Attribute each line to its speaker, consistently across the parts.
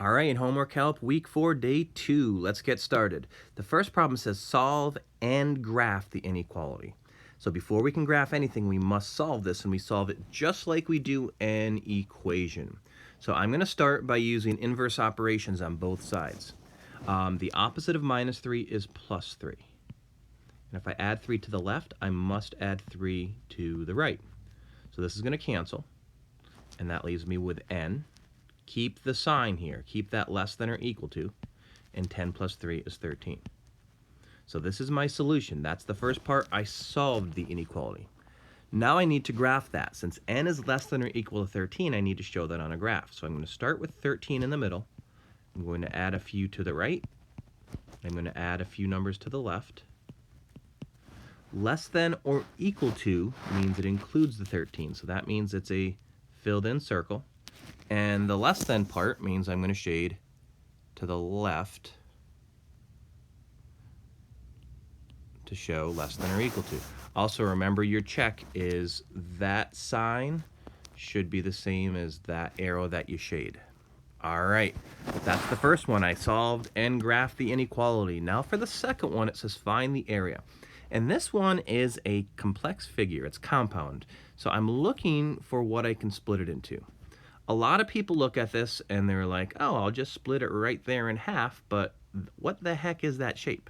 Speaker 1: All right, homework help, week 4, day 2. Let's get started. The first problem says solve and graph the inequality. So before we can graph anything, we must solve this, and we solve it just like we do an equation. So I'm going to start by using inverse operations on both sides. The opposite of minus 3 is plus 3. And if I add 3 to the left, I must add 3 to the right. So this is going to cancel, and that leaves me with n. Keep the sign here. Keep that less than or equal to. And 10 plus 3 is 13. So this is my solution. That's the first part. I solved the inequality. Now I need to graph that. Since n is less than or equal to 13, I need to show that on a graph. So I'm going to start with 13 in the middle. I'm going to add a few to the right. I'm going to add a few numbers to the left. Less than or equal to means it includes the 13. So that means it's a filled in circle. And the less than part means I'm going to shade to the left to show less than or equal to. Also remember, your check is that sign should be the same as that arrow that you shade. All right, that's the first one. I solved and graphed the inequality. Now for the second one, it says find the area. And this one is a complex figure. It's compound. So I'm looking for what I can split it into. A lot of people look at this and they're like, oh, I'll just split it right there in half, but what the heck is that shape?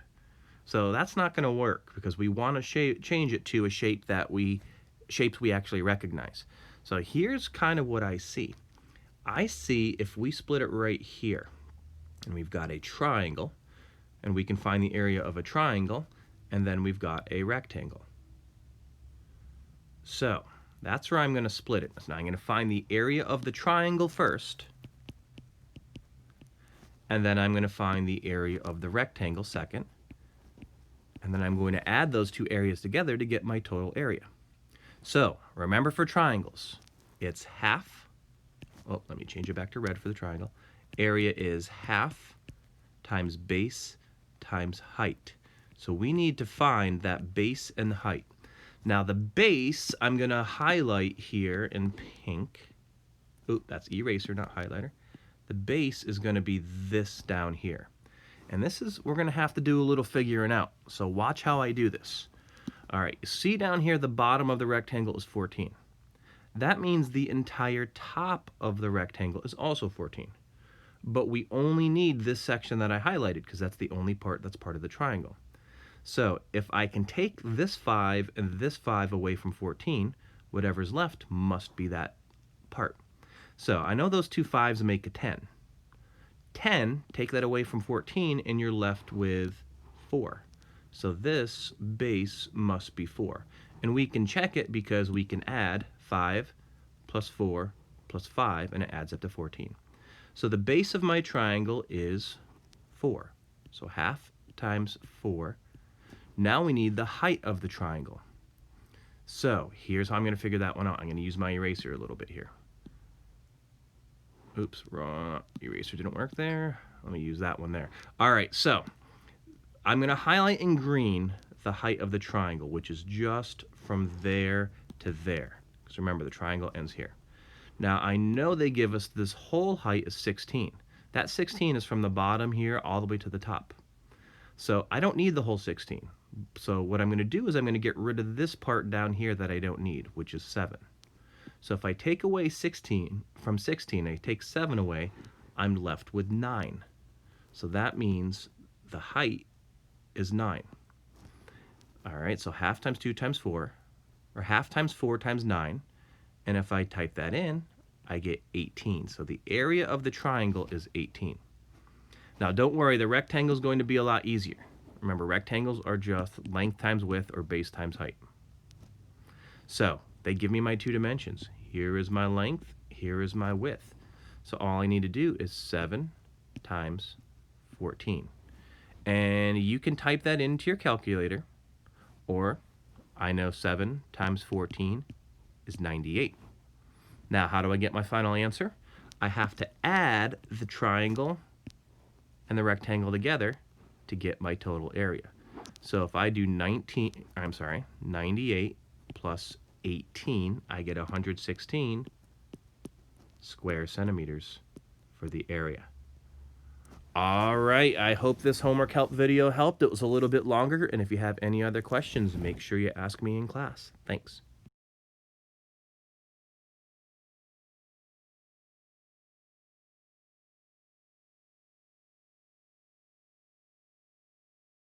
Speaker 1: So that's not going to work because we want to change it to a shape that shapes we actually recognize. So here's kind of what I see. I see if we split it right here, and we've got a triangle, and we can find the area of a triangle, and then we've got a rectangle. So that's where I'm going to split it. So now I'm going to find the area of the triangle first, and then I'm going to find the area of the rectangle second, and then I'm going to add those two areas together to get my total area. So remember, for triangles, it's half. Oh, let me change it back to red for the triangle. Area is half times base times height. So we need to find that base and height. Now the base, I'm going to highlight here in pink. Oop, that's eraser, not highlighter. The base is going to be this down here. And this is, we're going to have to do a little figuring out. So watch how I do this. All right, you see down here the bottom of the rectangle is 14. That means the entire top of the rectangle is also 14. But we only need this section that I highlighted because that's the only part that's part of the triangle. So if I can take this 5 and this 5 away from 14, whatever's left must be that part. So I know those two 5s make a 10. 10, take that away from 14, and you're left with 4. So this base must be 4. And we can check it because we can add 5 plus 4 plus 5, and it adds up to 14. So the base of my triangle is 4. So half times 4. Now we need the height of the triangle. So here's how I'm going to figure that one out. I'm going to use my eraser a little bit here. Oops, wrong eraser didn't work there. Let me use that one there. All right, so I'm going to highlight in green the height of the triangle, which is just from there to there. Because remember, the triangle ends here. Now I know they give us this whole height is 16. That 16 is from the bottom here all the way to the top. So I don't need the whole 16. So what I'm going to do is I'm going to get rid of this part down here that I don't need, which is 7. So if I take away 16 from 16, I take 7 away, I'm left with 9. So that means the height is 9. All right, so half times 2 times 4, or half times 4 times 9. And if I type that in, I get 18. So the area of the triangle is 18. Now don't worry, the rectangle is going to be a lot easier. Remember, rectangles are just length times width or base times height. So they give me my two dimensions. Here is my length, here is my width. So all I need to do is 7 times 14. And you can type that into your calculator, or I know 7 times 14 is 98. Now, how do I get my final answer? I have to add the triangle and the rectangle together to get my total area. So if I do 98 plus 18, I get 116 square centimeters for the area. All right, I hope this homework help video helped. It was a little bit longer, and if you have any other questions, make sure you ask me in class. Thanks.